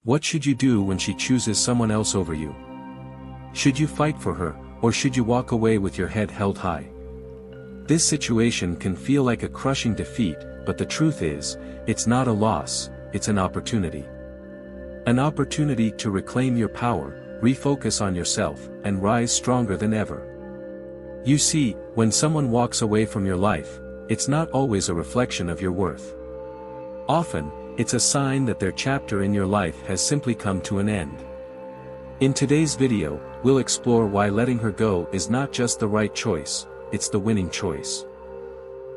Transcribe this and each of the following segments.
What should you do when she chooses someone else over you? Should you fight for her, or should you walk away with your head held high? This situation can feel like a crushing defeat, but the truth is, it's not a loss, it's an opportunity. An opportunity to reclaim your power, refocus on yourself, and rise stronger than ever. You see, when someone walks away from your life, it's not always a reflection of your worth. Often, it's a sign that their chapter in your life has simply come to an end. In today's video, we'll explore why letting her go is not just the right choice, it's the winning choice.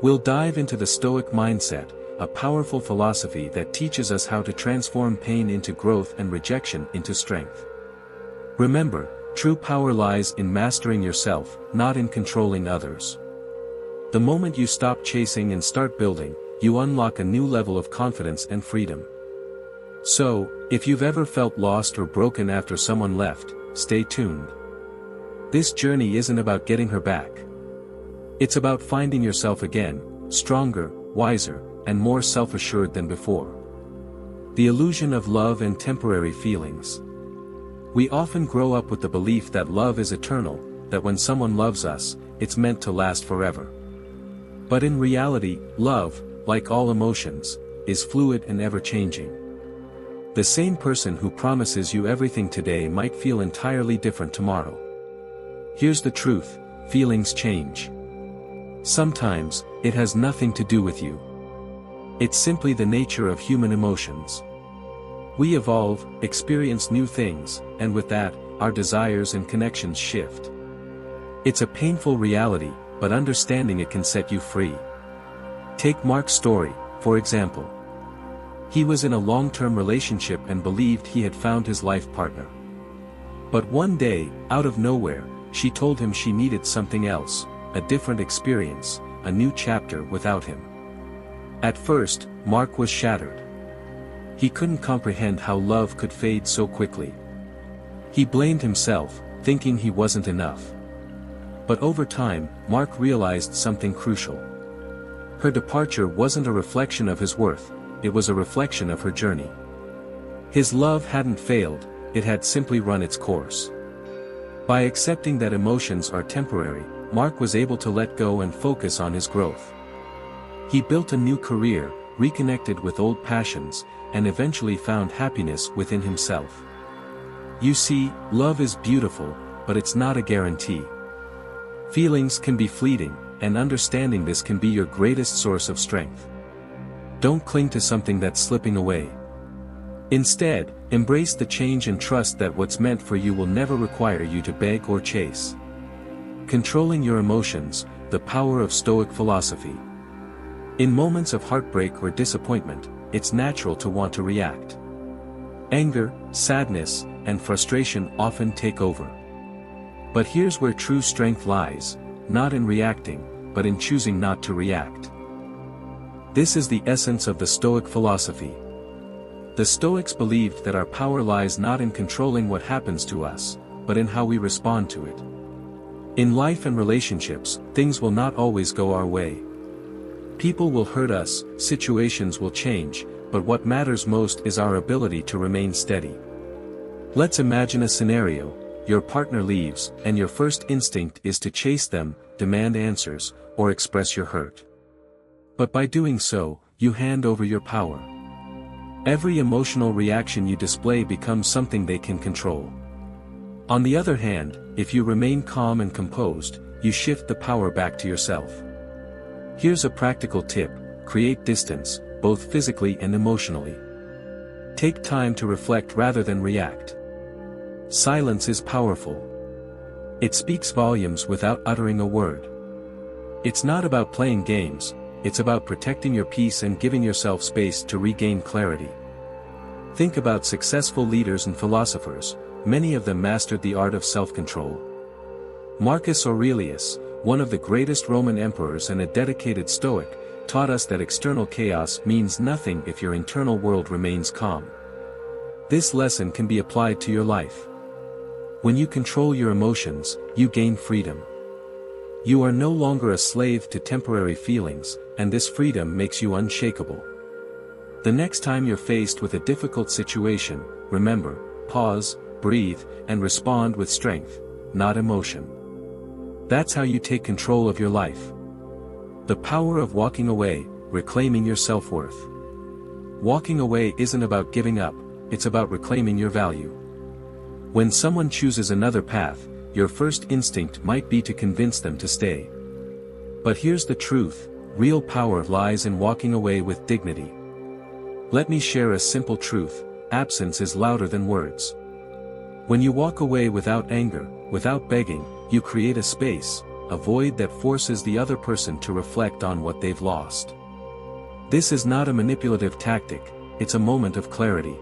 We'll dive into the Stoic mindset, a powerful philosophy that teaches us how to transform pain into growth and rejection into strength. Remember, true power lies in mastering yourself, not in controlling others. The moment you stop chasing and start building, you unlock a new level of confidence and freedom. So, if you've ever felt lost or broken after someone left, stay tuned. This journey isn't about getting her back. It's about finding yourself again, stronger, wiser, and more self-assured than before. The illusion of love and temporary feelings. We often grow up with the belief that love is eternal, that when someone loves us, it's meant to last forever. But in reality, love, like all emotions, is fluid and ever-changing. The same person who promises you everything today might feel entirely different tomorrow. Here's the truth, feelings change. Sometimes, it has nothing to do with you. It's simply the nature of human emotions. We evolve, experience new things, and with that, our desires and connections shift. It's a painful reality, but understanding it can set you free. Take Mark's story, for example. He was in a long-term relationship and believed he had found his life partner. But one day, out of nowhere, she told him she needed something else, a different experience, a new chapter without him. At first, Mark was shattered. He couldn't comprehend how love could fade so quickly. He blamed himself, thinking he wasn't enough. But over time, Mark realized something crucial. Her departure wasn't a reflection of his worth, it was a reflection of her journey. His love hadn't failed, it had simply run its course. By accepting that emotions are temporary, Mark was able to let go and focus on his growth. He built a new career, reconnected with old passions, and eventually found happiness within himself. You see, love is beautiful, but it's not a guarantee. Feelings can be fleeting, and understanding this can be your greatest source of strength. Don't cling to something that's slipping away. Instead, embrace the change and trust that what's meant for you will never require you to beg or chase. Controlling your emotions, the power of Stoic philosophy. In moments of heartbreak or disappointment, it's natural to want to react. Anger, sadness, and frustration often take over. But here's where true strength lies, not in reacting, but in choosing not to react. This is the essence of the Stoic philosophy. The Stoics believed that our power lies not in controlling what happens to us, but in how we respond to it. In life and relationships, things will not always go our way. People will hurt us, situations will change, but what matters most is our ability to remain steady. Let's imagine a scenario: your partner leaves, and your first instinct is to chase them, demand answers, or express your hurt. But by doing so, you hand over your power. Every emotional reaction you display becomes something they can control. On the other hand, if you remain calm and composed, you shift the power back to yourself. Here's a practical tip: create distance, both physically and emotionally. Take time to reflect rather than react. Silence is powerful. It speaks volumes without uttering a word. It's not about playing games, it's about protecting your peace and giving yourself space to regain clarity. Think about successful leaders and philosophers, many of them mastered the art of self-control. Marcus Aurelius, one of the greatest Roman emperors and a dedicated Stoic, taught us that external chaos means nothing if your internal world remains calm. This lesson can be applied to your life. When you control your emotions, you gain freedom. You are no longer a slave to temporary feelings, and this freedom makes you unshakable. The next time you're faced with a difficult situation, remember, pause, breathe, and respond with strength, not emotion. That's how you take control of your life. The power of walking away, reclaiming your self-worth. Walking away isn't about giving up, it's about reclaiming your value. When someone chooses another path, your first instinct might be to convince them to stay. But here's the truth, real power lies in walking away with dignity. Let me share a simple truth, absence is louder than words. When you walk away without anger, without begging, you create a space, a void that forces the other person to reflect on what they've lost. This is not a manipulative tactic, it's a moment of clarity.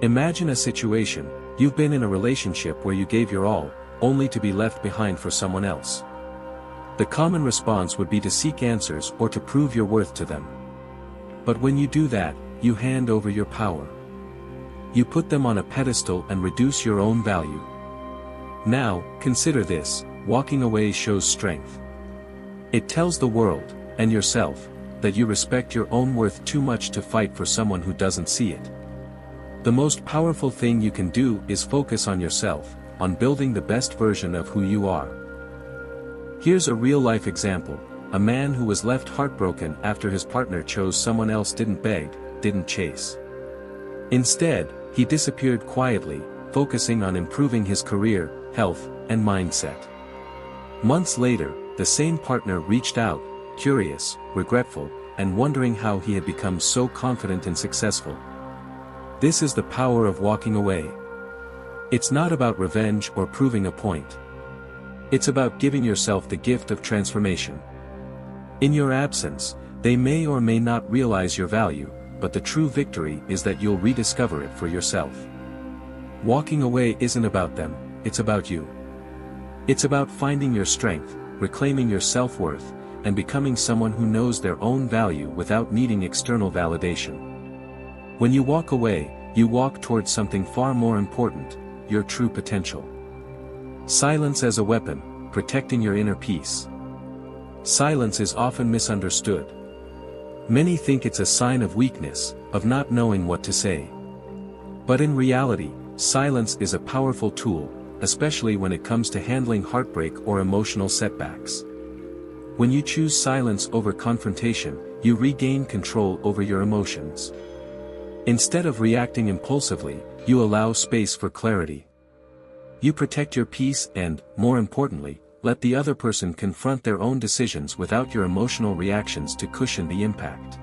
Imagine a situation, you've been in a relationship where you gave your all, only to be left behind for someone else. The common response would be to seek answers or to prove your worth to them. But when you do that, you hand over your power. You put them on a pedestal and reduce your own value. Now, consider this, walking away shows strength. It tells the world, and yourself, that you respect your own worth too much to fight for someone who doesn't see it. The most powerful thing you can do is focus on yourself, on building the best version of who you are. Here's a real-life example, a man who was left heartbroken after his partner chose someone else, didn't beg, didn't chase. Instead, he disappeared quietly, focusing on improving his career, health, and mindset. Months later, the same partner reached out, curious, regretful, and wondering how he had become so confident and successful. This is the power of walking away. It's not about revenge or proving a point. It's about giving yourself the gift of transformation. In your absence, they may or may not realize your value, but the true victory is that you'll rediscover it for yourself. Walking away isn't about them, it's about you. It's about finding your strength, reclaiming your self-worth, and becoming someone who knows their own value without needing external validation. When you walk away, you walk towards something far more important, your true potential. Silence as a weapon, protecting your inner peace. Silence is often misunderstood. Many think it's a sign of weakness, of not knowing what to say. But in reality, silence is a powerful tool, especially when it comes to handling heartbreak or emotional setbacks. When you choose silence over confrontation, you regain control over your emotions. Instead of reacting impulsively, you allow space for clarity. You protect your peace and, more importantly, let the other person confront their own decisions without your emotional reactions to cushion the impact.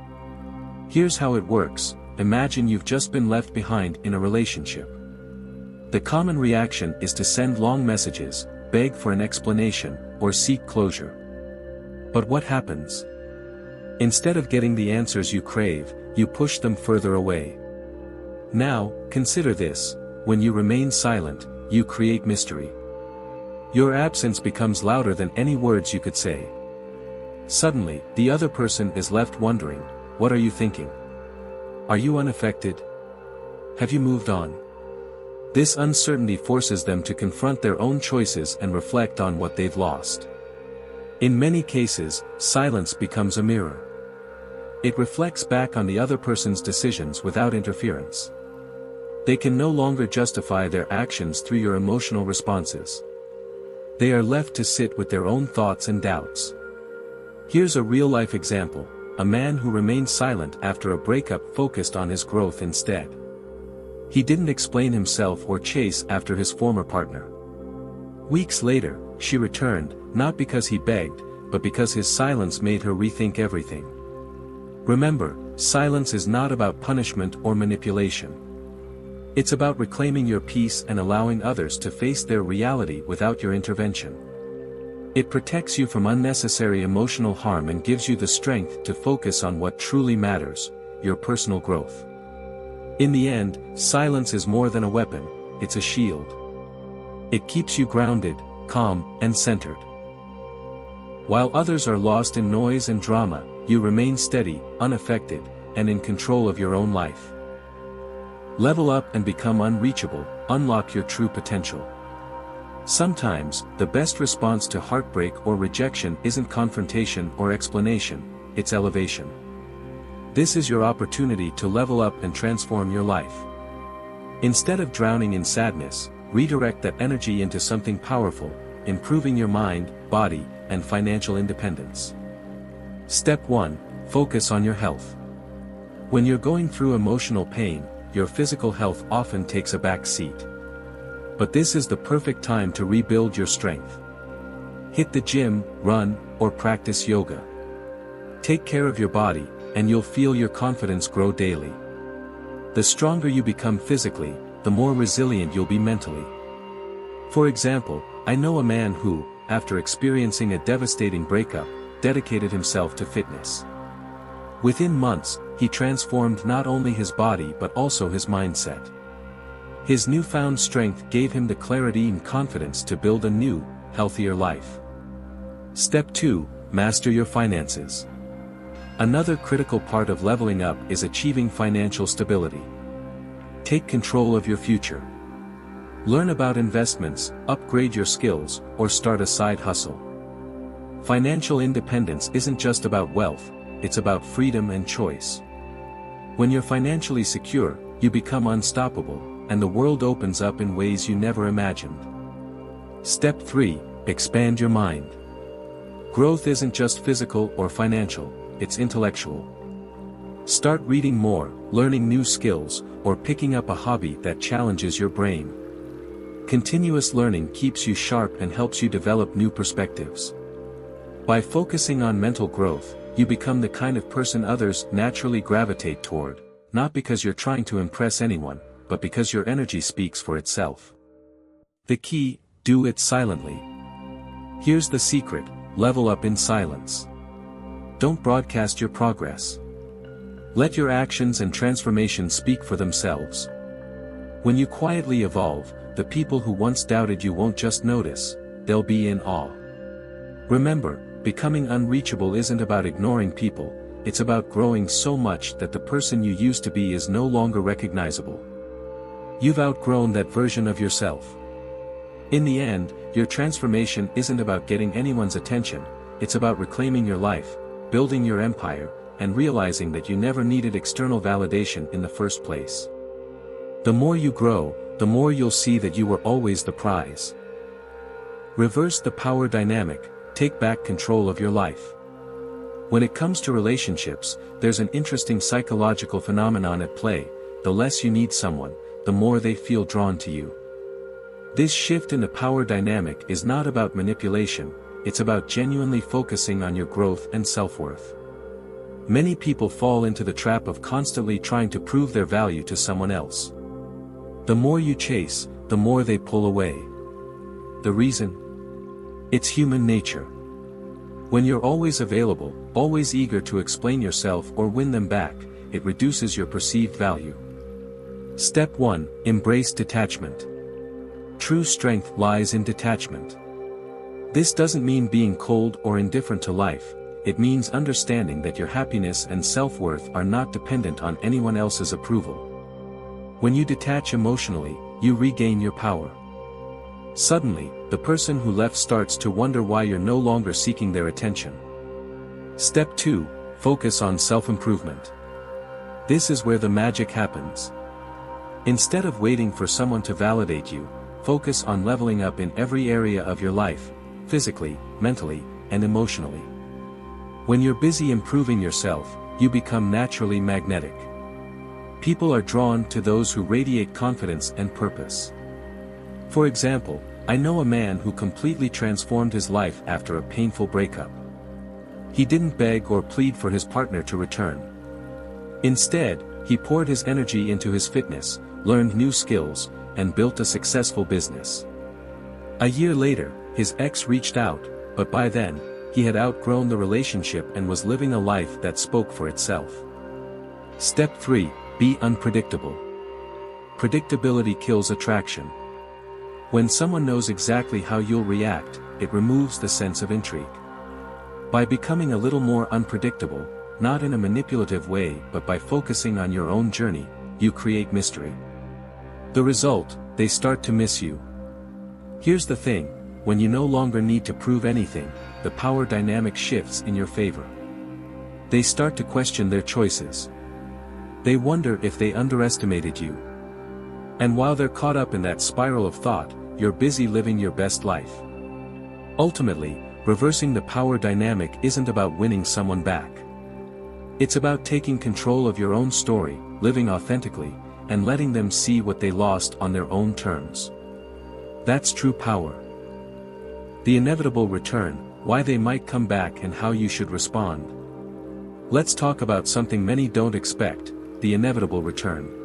Here's how it works, imagine you've just been left behind in a relationship. The common reaction is to send long messages, beg for an explanation, or seek closure. But what happens? Instead of getting the answers you crave, you push them further away. Now, consider this, when you remain silent, you create mystery. Your absence becomes louder than any words you could say. Suddenly, the other person is left wondering, what are you thinking? Are you unaffected? Have you moved on? This uncertainty forces them to confront their own choices and reflect on what they've lost. In many cases, silence becomes a mirror. It reflects back on the other person's decisions without interference. They can no longer justify their actions through your emotional responses. They are left to sit with their own thoughts and doubts. Here's a real-life example, a man who remained silent after a breakup focused on his growth instead. He didn't explain himself or chase after his former partner. Weeks later, she returned, not because he begged, but because his silence made her rethink everything. Remember, silence is not about punishment or manipulation. It's about reclaiming your peace and allowing others to face their reality without your intervention. It protects you from unnecessary emotional harm and gives you the strength to focus on what truly matters, your personal growth. In the end, silence is more than a weapon, it's a shield. It keeps you grounded, calm, and centered. While others are lost in noise and drama, you remain steady, unaffected, and in control of your own life. Level up and become unreachable, unlock your true potential. Sometimes, the best response to heartbreak or rejection isn't confrontation or explanation, it's elevation. This is your opportunity to level up and transform your life. Instead of drowning in sadness, redirect that energy into something powerful, improving your mind, body, and financial independence. Step 1. Focus on your health. When you're going through emotional pain, your physical health often takes a back seat. But this is the perfect time to rebuild your strength. Hit the gym, run, or practice yoga. Take care of your body, and you'll feel your confidence grow daily. The stronger you become physically, the more resilient you'll be mentally. For example, I know a man who, after experiencing a devastating breakup, dedicated himself to fitness. Within months, he transformed not only his body but also his mindset. His newfound strength gave him the clarity and confidence to build a new, healthier life. Step 2. Master your finances. Another critical part of leveling up is achieving financial stability. Take control of your future. Learn about investments, upgrade your skills, or start a side hustle. Financial independence isn't just about wealth, it's about freedom and choice. When you're financially secure, you become unstoppable, and the world opens up in ways you never imagined. Step 3. Expand your mind. Growth isn't just physical or financial, it's intellectual. Start reading more, learning new skills, or picking up a hobby that challenges your brain. Continuous learning keeps you sharp and helps you develop new perspectives. By focusing on mental growth, you become the kind of person others naturally gravitate toward, not because you're trying to impress anyone, but because your energy speaks for itself. The key: do it silently. Here's the secret: level up in silence. Don't broadcast your progress. Let your actions and transformation speak for themselves. When you quietly evolve, the people who once doubted you won't just notice, they'll be in awe. Remember, becoming unreachable isn't about ignoring people, it's about growing so much that the person you used to be is no longer recognizable. You've outgrown that version of yourself. In the end, your transformation isn't about getting anyone's attention, it's about reclaiming your life, building your empire, and realizing that you never needed external validation in the first place. The more you grow, the more you'll see that you were always the prize. Reverse the power dynamic, take back control of your life. When it comes to relationships, there's an interesting psychological phenomenon at play: the less you need someone, the more they feel drawn to you. This shift in the power dynamic is not about manipulation, it's about genuinely focusing on your growth and self-worth. Many people fall into the trap of constantly trying to prove their value to someone else. The more you chase, the more they pull away. The reason? It's human nature. When you're always available, always eager to explain yourself or win them back, it reduces your perceived value. Step 1. Embrace detachment. True strength lies in detachment. This doesn't mean being cold or indifferent to life, it means understanding that your happiness and self-worth are not dependent on anyone else's approval. When you detach emotionally, you regain your power. Suddenly, the person who left starts to wonder why you're no longer seeking their attention. Step 2. Focus on self-improvement. This is where the magic happens. Instead of waiting for someone to validate you, focus on leveling up in every area of your life, physically, mentally, and emotionally. When you're busy improving yourself, you become naturally magnetic. People are drawn to those who radiate confidence and purpose. For example, I know a man who completely transformed his life after a painful breakup. He didn't beg or plead for his partner to return. Instead, he poured his energy into his fitness, learned new skills, and built a successful business. A year later, his ex reached out, but by then, he had outgrown the relationship and was living a life that spoke for itself. Step 3. Be unpredictable. Predictability kills attraction. When someone knows exactly how you'll react, it removes the sense of intrigue. By becoming a little more unpredictable, not in a manipulative way but by focusing on your own journey, you create mystery. The result: they start to miss you. Here's the thing, when you no longer need to prove anything, the power dynamic shifts in your favor. They start to question their choices. They wonder if they underestimated you. And while they're caught up in that spiral of thought, you're busy living your best life. Ultimately, reversing the power dynamic isn't about winning someone back. It's about taking control of your own story, living authentically, and letting them see what they lost on their own terms. That's true power. The inevitable return, why they might come back and how you should respond. Let's talk about something many don't expect, the inevitable return.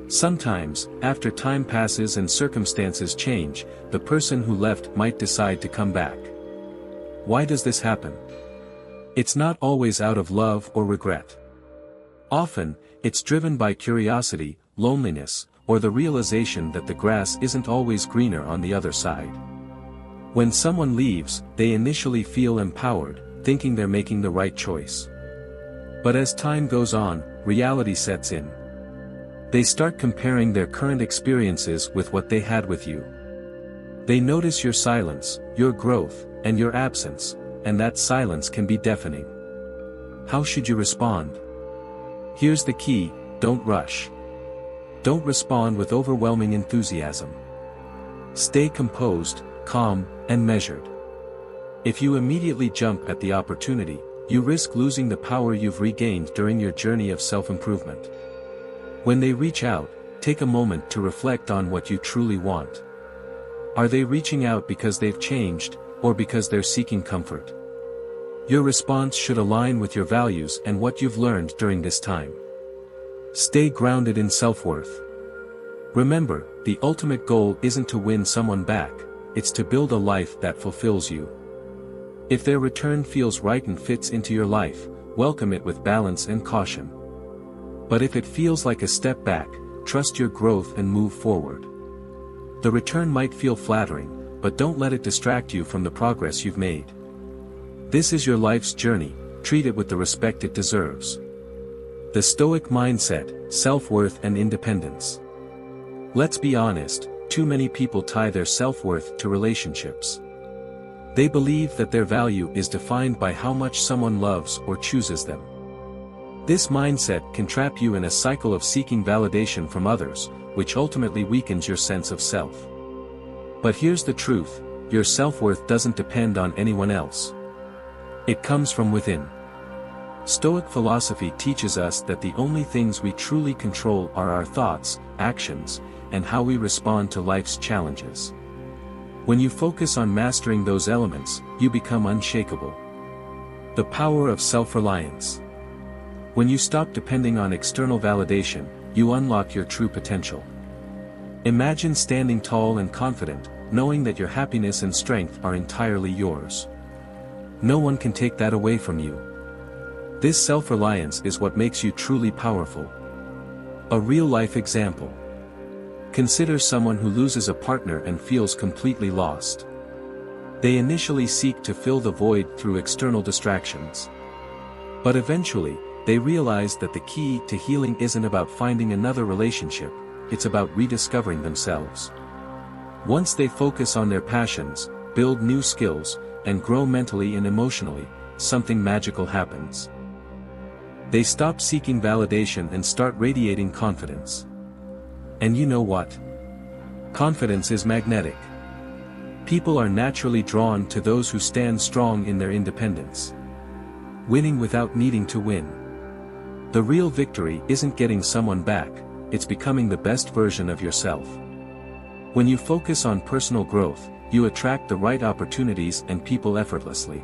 Sometimes, after time passes and circumstances change, the person who left might decide to come back. Why does this happen? It's not always out of love or regret. Often, it's driven by curiosity, loneliness, or the realization that the grass isn't always greener on the other side. When someone leaves, they initially feel empowered, thinking they're making the right choice. But as time goes on, reality sets in. They start comparing their current experiences with what they had with you. They notice your silence, your growth, and your absence, and that silence can be deafening. How should you respond? Here's the key: don't rush. Don't respond with overwhelming enthusiasm. Stay composed, calm, and measured. If you immediately jump at the opportunity, you risk losing the power you've regained during your journey of self-improvement. When they reach out, take a moment to reflect on what you truly want. Are they reaching out because they've changed, or because they're seeking comfort? Your response should align with your values and what you've learned during this time. Stay grounded in self-worth. Remember, the ultimate goal isn't to win someone back, it's to build a life that fulfills you. If their return feels right and fits into your life, welcome it with balance and caution. But if it feels like a step back, trust your growth and move forward. The return might feel flattering, but don't let it distract you from the progress you've made. This is your life's journey, treat it with the respect it deserves. The Stoic mindset, self-worth and independence. Let's be honest, too many people tie their self-worth to relationships. They believe that their value is defined by how much someone loves or chooses them. This mindset can trap you in a cycle of seeking validation from others, which ultimately weakens your sense of self. But here's the truth: your self-worth doesn't depend on anyone else. It comes from within. Stoic philosophy teaches us that the only things we truly control are our thoughts, actions, and how we respond to life's challenges. When you focus on mastering those elements, you become unshakable. The power of self-reliance. When you stop depending on external validation, you unlock your true potential. Imagine standing tall and confident, knowing that your happiness and strength are entirely yours. No one can take that away from you. This self-reliance is what makes you truly powerful. A real-life example. Consider someone who loses a partner and feels completely lost. They initially seek to fill the void through external distractions. But eventually, they realize that the key to healing isn't about finding another relationship, it's about rediscovering themselves. Once they focus on their passions, build new skills, and grow mentally and emotionally, something magical happens. They stop seeking validation and start radiating confidence. And you know what? Confidence is magnetic. People are naturally drawn to those who stand strong in their independence. Winning without needing to win. The real victory isn't getting someone back, it's becoming the best version of yourself. When you focus on personal growth, you attract the right opportunities and people effortlessly.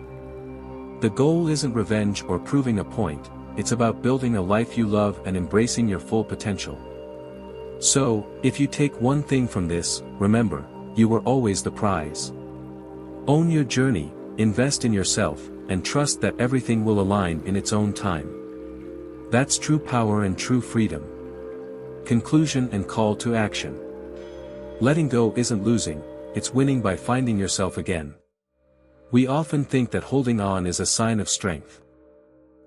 The goal isn't revenge or proving a point, it's about building a life you love and embracing your full potential. So, if you take one thing from this, remember, you were always the prize. Own your journey, invest in yourself, and trust that everything will align in its own time. That's true power and true freedom. Conclusion and call to action. Letting go isn't losing, it's winning by finding yourself again. We often think that holding on is a sign of strength.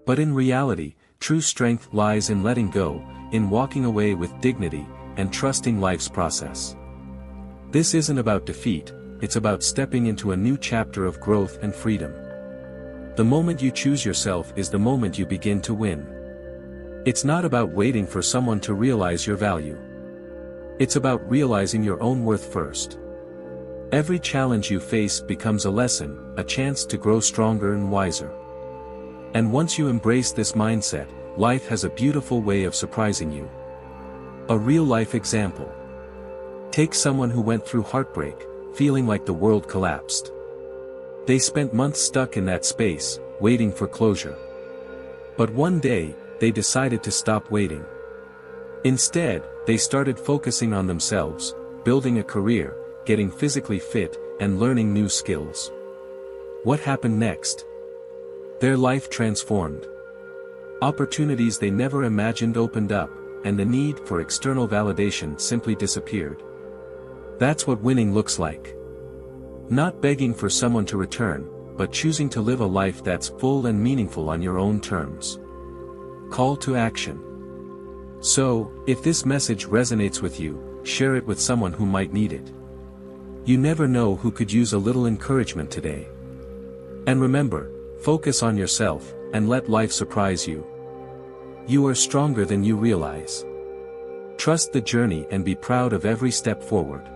But in reality, true strength lies in letting go, in walking away with dignity, and trusting life's process. This isn't about defeat, it's about stepping into a new chapter of growth and freedom. The moment you choose yourself is the moment you begin to win. It's not about waiting for someone to realize your value. It's about realizing your own worth first. Every challenge you face becomes a lesson, a chance to grow stronger and wiser. And once you embrace this mindset, life has a beautiful way of surprising you. A real-life example. Take someone who went through heartbreak, feeling like the world collapsed. They spent months stuck in that space, waiting for closure. But one day, they decided to stop waiting. Instead, they started focusing on themselves, building a career, getting physically fit, and learning new skills. What happened next? Their life transformed. Opportunities they never imagined opened up, and the need for external validation simply disappeared. That's what winning looks like. Not begging for someone to return, but choosing to live a life that's full and meaningful on your own terms. Call to action. So, if this message resonates with you, share it with someone who might need it. You never know who could use a little encouragement today. And remember, focus on yourself, and let life surprise you. You are stronger than you realize. Trust the journey and be proud of every step forward.